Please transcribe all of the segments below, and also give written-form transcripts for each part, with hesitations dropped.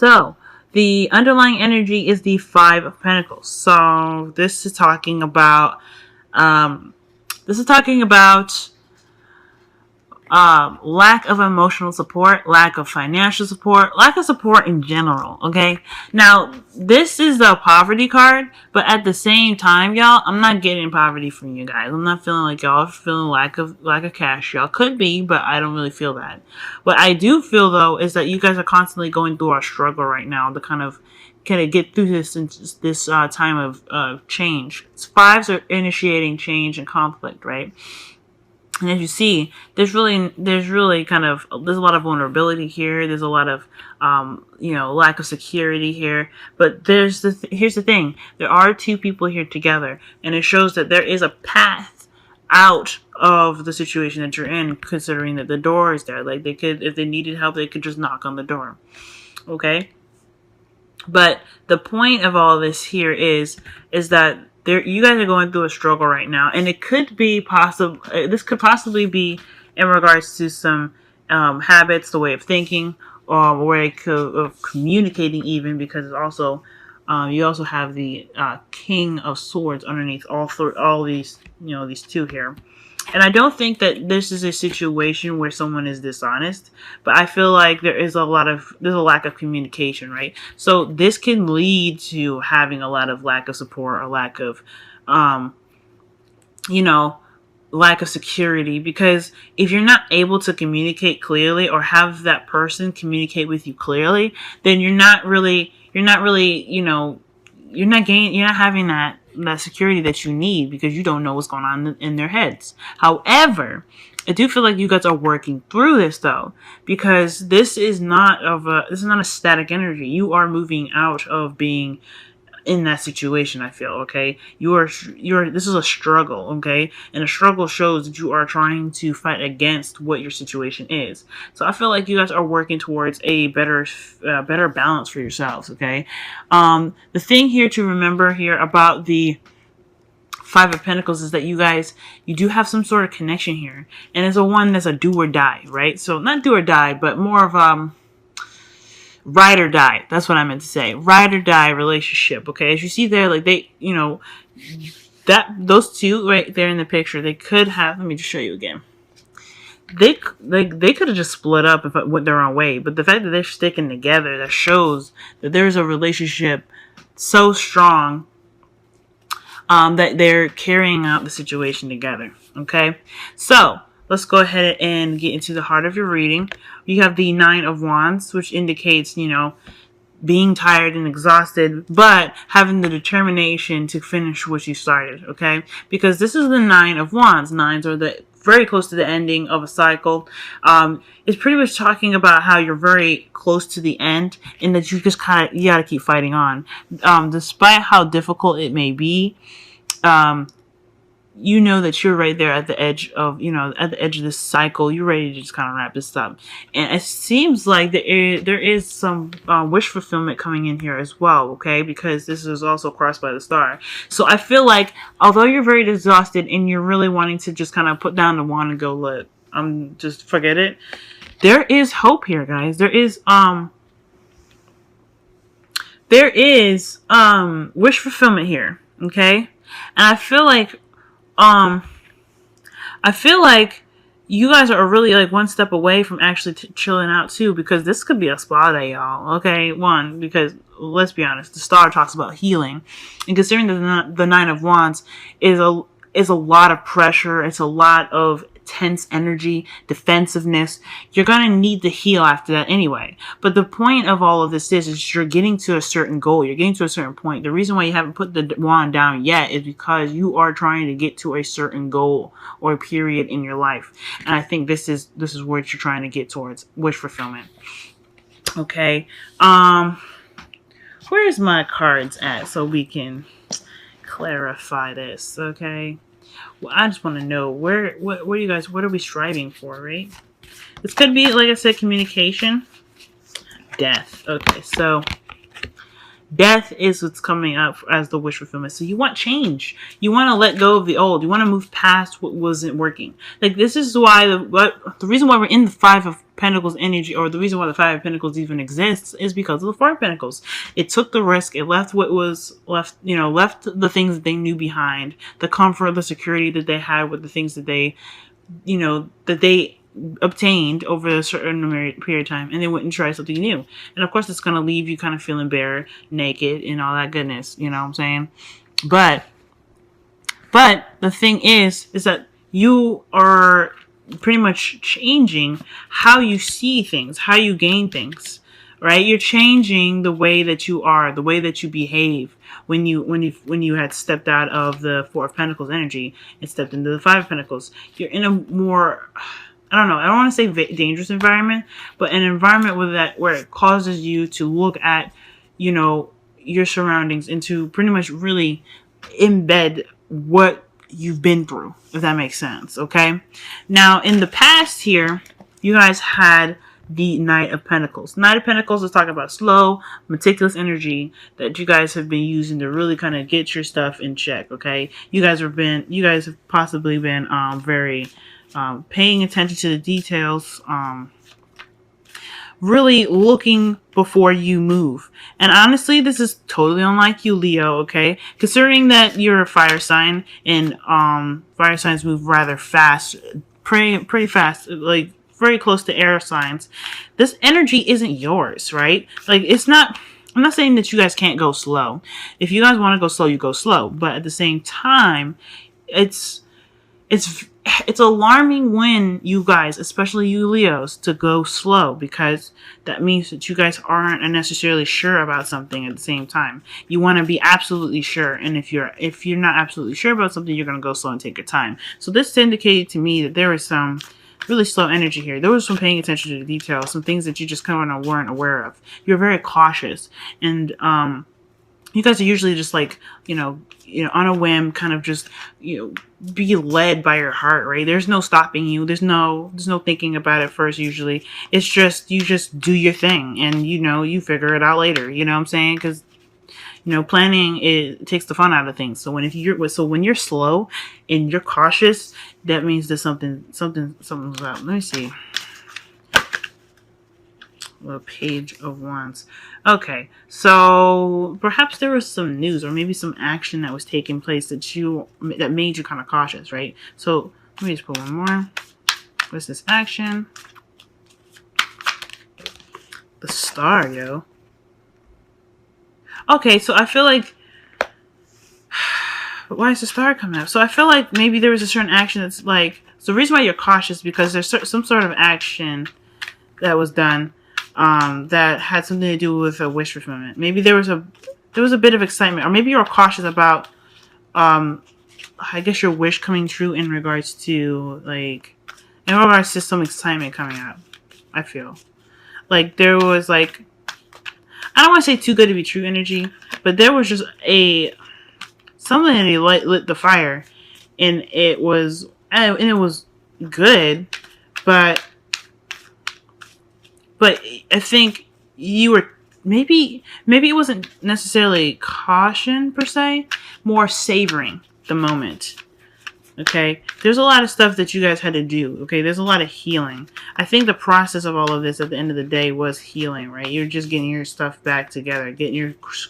So the underlying energy is the Five of Pentacles. So this is talking about um, lack of emotional support, lack of financial support, lack of support in general. Okay. Now, this is the poverty card, but at the same time, y'all, I'm not getting poverty from you guys. I'm not feeling like y'all are feeling lack of cash. Y'all could be, but I don't really feel that. What I do feel though is that you guys are constantly going through a struggle right now to kind of get through this time of change. Fives are initiating change and conflict, right? And as you see, there's a lot of vulnerability here. There's a lot of, lack of security here. But here's the thing. There are two people here together, and it shows that there is a path out of the situation that you're in, considering that the door is there. Like, they could, if they needed help, they could just knock on the door. Okay? But the point of all this here is that you guys are going through a struggle right now, and it could be possible. This could possibly be in regards to some habits, the way of thinking, or way of communicating, even because it's also you also have the King of Swords underneath all these these two here. And I don't think that this is a situation where someone is dishonest, but I feel like there's a lack of communication, right? So this can lead to having a lot of lack of support or lack of, lack of security, because if you're not able to communicate clearly or have that person communicate with you clearly, then you're not having that security that you need, because you don't know what's going on in their heads. However, I do feel like you guys are working through this though, because this is not a static energy. You are moving out of being in that situation, I feel, okay? This is a struggle, okay? And a struggle shows that you are trying to fight against what your situation is. So I feel like you guys are working towards a better balance for yourselves, okay? The thing here to remember here about the Five of Pentacles is that you do have some sort of connection here. And it's that's a do or die, right? So not do or die, but more of ride or die. That's what I meant to say. Ride or die relationship. Okay, as you see there, like those two right there in the picture, they could have. Let me just show you again. They could have just split up if it went their own way, but the fact that they're sticking together, that shows that there's a relationship so strong that they're carrying out the situation together. Okay, so let's go ahead and get into the heart of your reading. You have the Nine of Wands, which indicates, being tired and exhausted, but having the determination to finish what you started, okay? Because this is the Nine of Wands. Nines are very close to the ending of a cycle. It's pretty much talking about how you're very close to the end, and that you just you gotta keep fighting on. Despite how difficult it may be, you know that you're right there at the edge of, this cycle. You're ready to just kind of wrap this up. And it seems like there is some wish fulfillment coming in here as well, okay? Because this is also crossed by the star. So I feel like, although you're very exhausted and you're really wanting to just kind of put down the wand and go, look, just forget it. There is hope here, guys. There is wish fulfillment here, okay? And I feel like you guys are really like one step away from actually chilling out too, because this could be a spa day, y'all. Okay, one, because let's be honest, the star talks about healing, and considering the Nine of Wands is a lot of pressure, it's a lot of tense energy, defensiveness. You're going to need to heal after that anyway. But the point of all of this is you're getting to a certain goal. You're getting to a certain point. The reason why you haven't put the wand down yet is because you are trying to get to a certain goal or period in your life. And I think this is what you're trying to get towards, wish fulfillment. Okay. Where's my cards at so we can clarify this, okay? Well, I just want to know what are we striving for, right? This could be, like I said, communication, death. Okay, so Death is what's coming up as the wish fulfillment. So you want change. You want to let go of the old. You want to move past what wasn't working. Like, this is why the reason why we're in the Five of Pentacles energy, or the reason why the Five of Pentacles even exists, is because of the Four of Pentacles. It took the risk. It left what was left. Left the things that they knew behind, the comfort, the security that they had with the things that they, that they obtained over a certain period of time, and they went and tried something new. And of course, it's going to leave you kind of feeling bare, naked, and all that goodness. You know what I'm saying? But the thing is that you are pretty much changing how you see things, how you gain things, right? You're changing the way that you are, the way that you behave when you had stepped out of the Four of Pentacles energy and stepped into the Five of Pentacles. You're in a more, I don't know, I don't want to say dangerous environment, but an environment where it causes you to look at, your surroundings and to pretty much really embed what you've been through, if that makes sense. Okay. Now, in the past here, you guys had the Knight of Pentacles. Knight of Pentacles is talking about slow, meticulous energy that you guys have been using to really kind of get your stuff in check. Okay. You guys have possibly been very paying attention to the details, really looking before you move. And honestly, this is totally unlike you, Leo, okay? Considering that you're a fire sign, and fire signs move rather fast, pretty fast, like very close to air signs. This energy isn't yours, right? Like, it's not, I'm not saying that you guys can't go slow. If you guys want to go slow, you go slow. But at the same time, it's alarming when you guys, especially you Leos, to go slow, because that means that you guys aren't necessarily sure about something at the same time. You want to be absolutely sure, and if you're not absolutely sure about something, you're going to go slow and take your time. So this indicated to me that there was some really slow energy here. There was some paying attention to the details, some things that you just kind of weren't aware of. You're very cautious, and you guys are usually just like, on a whim, kind of just, be led by your heart, right? There's no stopping you. There's no thinking about it first. Usually it's just, you just do your thing, and you figure it out later. You know what I'm saying? Because planning, it takes the fun out of things. So when you're slow and you're cautious, that means that something's up. Let me see. A Page of Wands. Okay, so perhaps there was some news or maybe some action that was taking place that made you kind of cautious, right? So let me just put one more. What's this action? The Star, yo. Okay, so I feel like, why is the Star coming up? So I feel like maybe there was a certain action that's like, so the reason why you're cautious is because there's some sort of action that was done that had something to do with a wish fulfillment. Maybe there was a bit of excitement, or maybe you were cautious about, I guess, your wish coming true in regards to some excitement coming up. I feel like there was like, I don't want to say too good to be true energy, but there was just something that lit the fire, and it was good, but I think you were maybe it wasn't necessarily caution per se, more savoring the moment. Okay, there's a lot of stuff that you guys had to do. Okay, there's a lot of healing. I think the process of all of this at the end of the day was healing, right? You're just getting your stuff back together, getting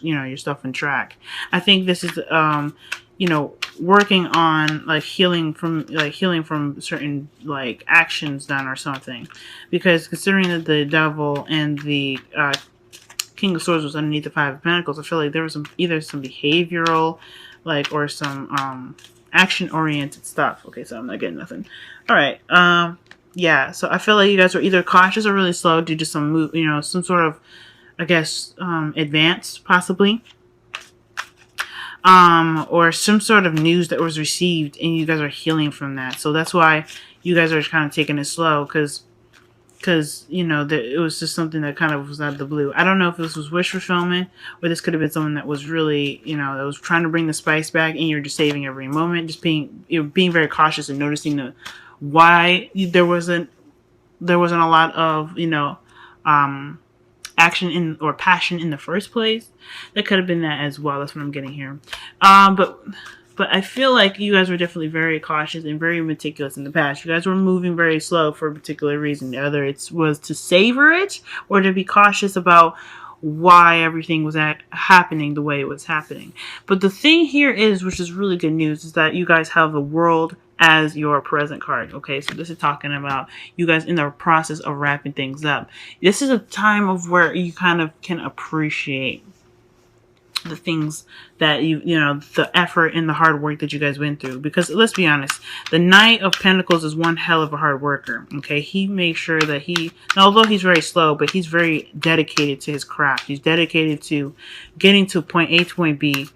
your stuff on track. I think this is working on healing from certain actions done or something, because considering that the Devil and the King of Swords was underneath the Five of Pentacles, I feel like there was either some behavioral or some action-oriented stuff. Okay, so I'm not getting nothing. All right. Yeah, so I feel like you guys were either cautious or really slow due to some some sort of, I guess, advance, possibly. Or some sort of news that was received, and you guys are healing from that. So that's why you guys are kind of taking it slow, because it was just something that kind of was out of the blue. I don't know if this was wish fulfillment, or this could have been someone that was really, that was trying to bring the spice back, and you're just saving every moment, just being very cautious and noticing why there wasn't a lot of action in or passion in the first place. That could have been that as well. That's what I'm getting here. But I feel like you guys were definitely very cautious and very meticulous in the past. You guys were moving very slow for a particular reason. Whether it was to savor it or to be cautious about why everything was happening the way it was happening. But the thing here is, which is really good news, is that you guys have the world as your present card. Okay, so this is talking about you guys in the process of wrapping things up. This is a time of where you kind of can appreciate the things that you know, the effort and the hard work that you guys went through. Because let's be honest, the Knight of Pentacles is one hell of a hard worker. Okay, he makes sure that although he's very slow, but he's very dedicated to his craft. He's dedicated to getting to point A to point B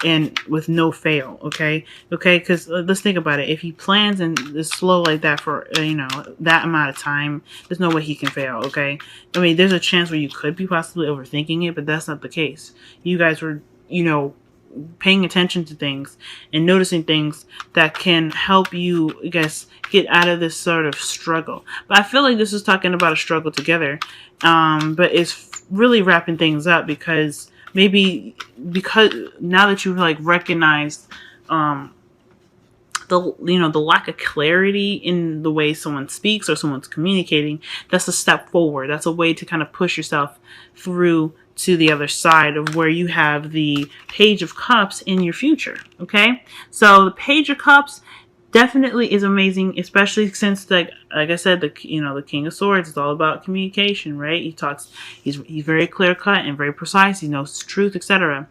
and with no fail. Okay, because let's think about it. If he plans and is slow like that for that amount of time, there's no way he can fail. Okay, I mean, there's a chance where you could be possibly overthinking it, but that's not the case. You guys were paying attention to things and noticing things that can help you, I guess, get out of this sort of struggle. But I feel like this is talking about a struggle together, but it's really wrapping things up because now that you've recognized the lack of clarity in the way someone speaks or someone's communicating, that's a step forward. That's a way to kind of push yourself through to the other side of where you have the Page of Cups in your future. Okay, so the Page of Cups definitely is amazing, especially since like I said, the King of Swords is all about communication, right? He's very clear cut and very precise. He knows truth, etc.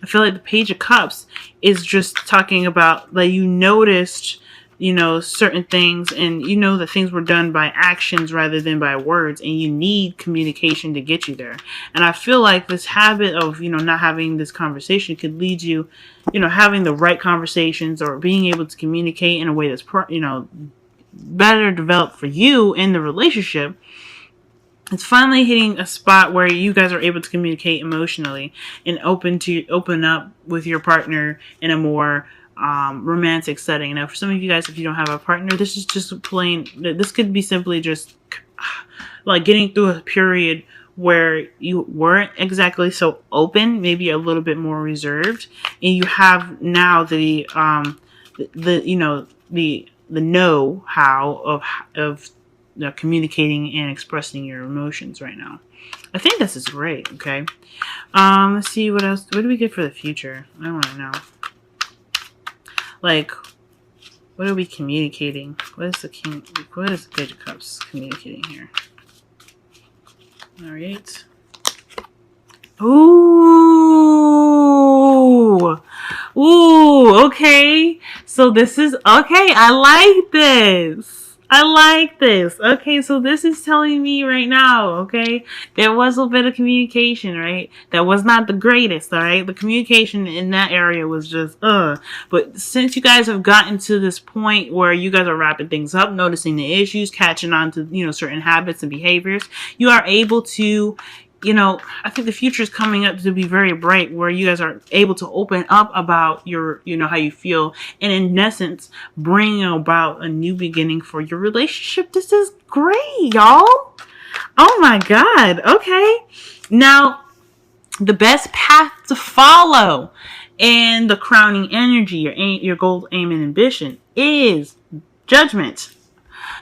I feel like the Page of Cups is just talking about that you noticed certain things, and that things were done by actions rather than by words, and you need communication to get you there. And I feel like this habit of not having this conversation could lead you having the right conversations or being able to communicate in a way that's better developed for you in the relationship. It's finally hitting a spot where you guys are able to communicate emotionally and open up with your partner in a more romantic setting. Now, for some of you guys, if you don't have a partner, this is just plain. This could be simply just like getting through a period where you weren't exactly so open, maybe a little bit more reserved, and you have now the know-how of communicating and expressing your emotions right now. I think this is great. Okay, let's see what else. What do we get for the future? I want to know. Like, what are we communicating? What is the Page of Cups communicating here? All right. Ooh. Okay. So this is okay. I like this. Okay, so this is telling me right now, okay, there was a bit of communication, right? That was not the greatest, all right? The communication in that area was just, But since you guys have gotten to this point where you guys are wrapping things up, noticing the issues, catching on to, certain habits and behaviors, you are able to, I think the future is coming up to be very bright where you guys are able to open up about your, how you feel, and in essence, bring about a new beginning for your relationship. This is great, y'all. Oh my God. Okay. Now, the best path to follow and the crowning energy, your goal, aim, and ambition is Judgment.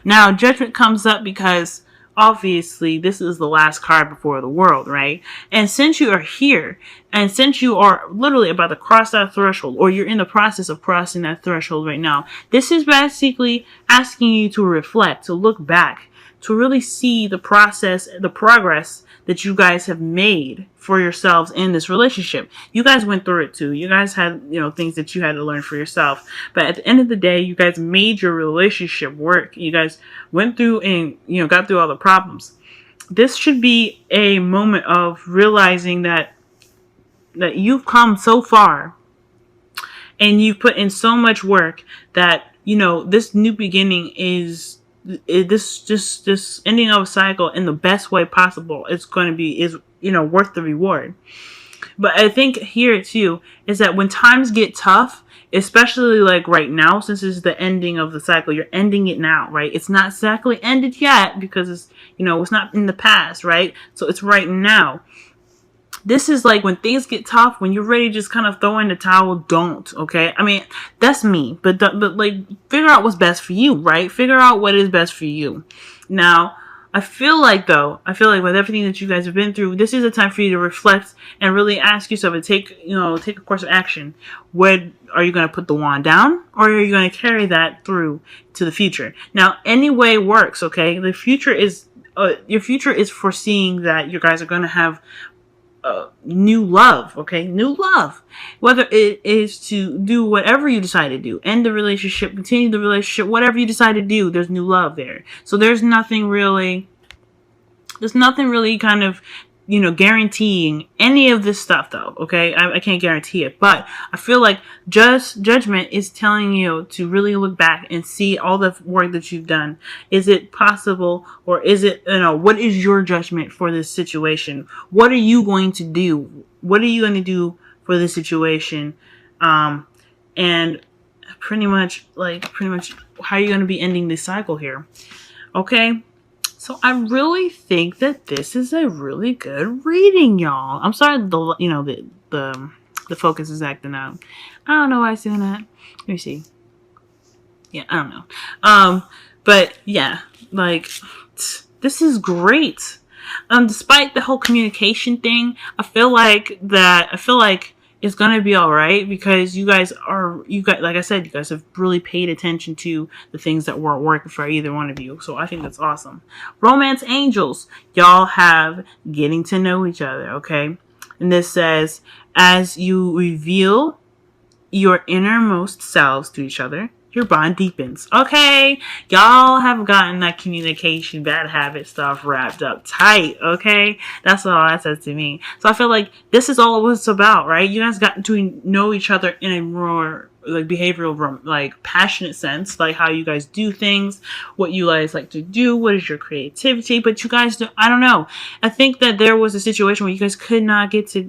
Now, Judgment comes up because obviously this is the last card before the world, right? And since you are here, and since you are literally about to cross that threshold, or you're in the process of crossing that threshold right now, this is basically asking you to reflect, to look back, to really see the process, the progress that you guys have made for yourselves in this relationship. You guys went through it too. You guys had, things that you had to learn for yourself. But at the end of the day, you guys made your relationship work. You guys went through and, got through all the problems. This should be a moment of realizing that you've come so far and you've put in so much work that, this new beginning is this ending of a cycle in the best way possible. It's going to be worth the reward. But I think here too is that when times get tough, especially like right now, since it's the ending of the cycle, you're ending it now, right? It's not exactly ended yet because it's, it's not in the past, right? So it's right now. This is like when things get tough, when you're ready to just kind of throw in the towel, don't, okay? I mean, that's me, but like figure out what's best for you, right? Figure out what is best for you. Now, I feel like with everything that you guys have been through, this is a time for you to reflect and really ask yourself and take a course of action. Where are you going to put the wand down, or are you going to carry that through to the future? Now, any way works, okay? The future is your future is foreseeing that you guys are going to have new love, okay? New love. Whether it is to do whatever you decide to do, end the relationship, continue the relationship, whatever you decide to do, there's new love there. So there's nothing really kind of, guaranteeing any of this stuff though, okay? I can't guarantee it, but I feel like judgment is telling you to really look back and see all the work that you've done. Is it possible, or is it, what is your judgment for this situation? What are you going to do? What are you going to do for this situation? And pretty much how are you going to be ending this cycle here? Okay? So I really think that this is a really good reading, y'all. I'm sorry the focus is acting out. I don't know why it's doing that. Let me see. Yeah, I don't know. But yeah, like this is great. Despite the whole communication thing, I feel like it's gonna be all right, because you guys, like I said, you guys have really paid attention to the things that weren't working for either one of you. So I think that's awesome. Romance angels, y'all have getting to know each other, okay? And this says, as you reveal your innermost selves to each other, your bond deepens. Okay, y'all have gotten that communication, bad habit stuff wrapped up tight. Okay, that's all that says to me. So I feel like this is all it was about, right? You guys got to know each other in a more like behavioral, like passionate sense, like how you guys do things, what you guys like to do, what is your creativity. But you guys, I don't know. I think that there was a situation where you guys could not get to,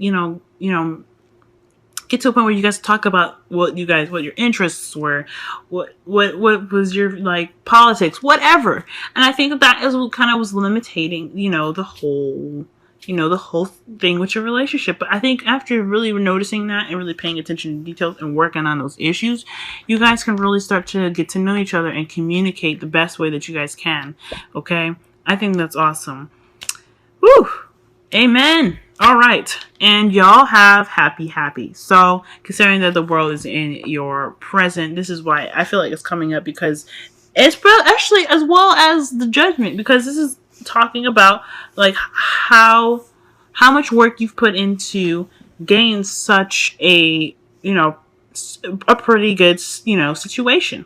get to a point where you guys talk about what your interests were, what was your like politics, whatever. And I think that is what kind of was limiting, the whole thing with your relationship. But I think after really noticing that and really paying attention to details and working on those issues, you guys can really start to get to know each other and communicate the best way that you guys can. Okay? I think that's awesome. Woo! Amen. All right. And y'all have happy. So considering that the world is in your present, this is why I feel like it's coming up, because it's actually as well as the judgment, because this is talking about like how much work you've put into gain such a, a pretty good, situation.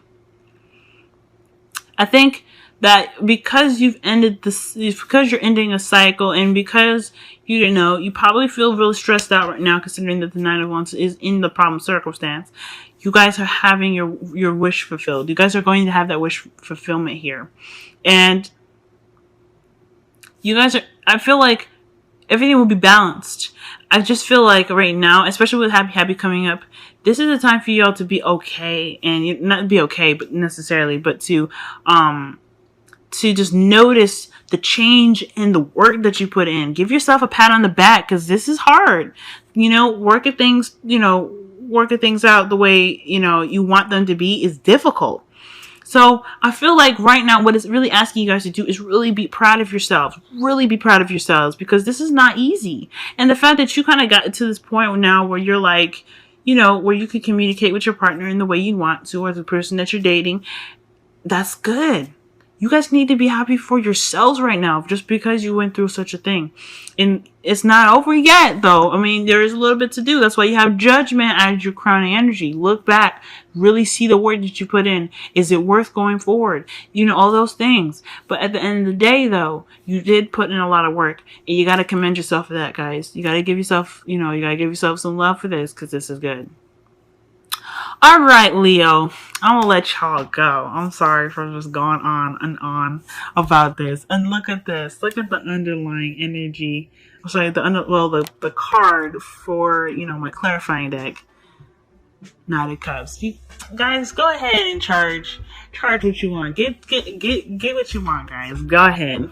I think that because you've ended this, because you're ending a cycle, and because you probably feel really stressed out right now, considering that the Nine of Wands is in the problem circumstance. You guys are having your wish fulfilled. You guys are going to have that wish fulfillment here, and you guys are. I feel like everything will be balanced. I just feel like right now, especially with happy coming up, this is a time for y'all to be okay, and not be okay, but necessarily, but to just notice the change in the work that you put in. Give yourself a pat on the back, because this is hard. Work at things out the way, you want them to be is difficult. So I feel like right now what it's really asking you guys to do is really be proud of yourselves. Really be proud of yourselves, because this is not easy. And the fact that you kind of got to this point now where you're like, where you can communicate with your partner in the way you want to, or the person that you're dating, that's good. You guys need to be happy for yourselves right now, just because you went through such a thing. And it's not over yet, though. I mean, there is a little bit to do. That's why you have judgment as your crowning energy. Look back. Really see the work that you put in. Is it worth going forward? All those things. But at the end of the day, though, you did put in a lot of work. And you got to commend yourself for that, guys. You got to give yourself, some love for this, because this is good. All right, Leo, I'm going to let y'all go. I'm sorry for just going on and on about this. And look at this. Look at the underlying energy sorry, the card for, you know, my clarifying deck. Knotted Cups. You guys, go ahead and charge what you want. Get what you want, guys. Go ahead.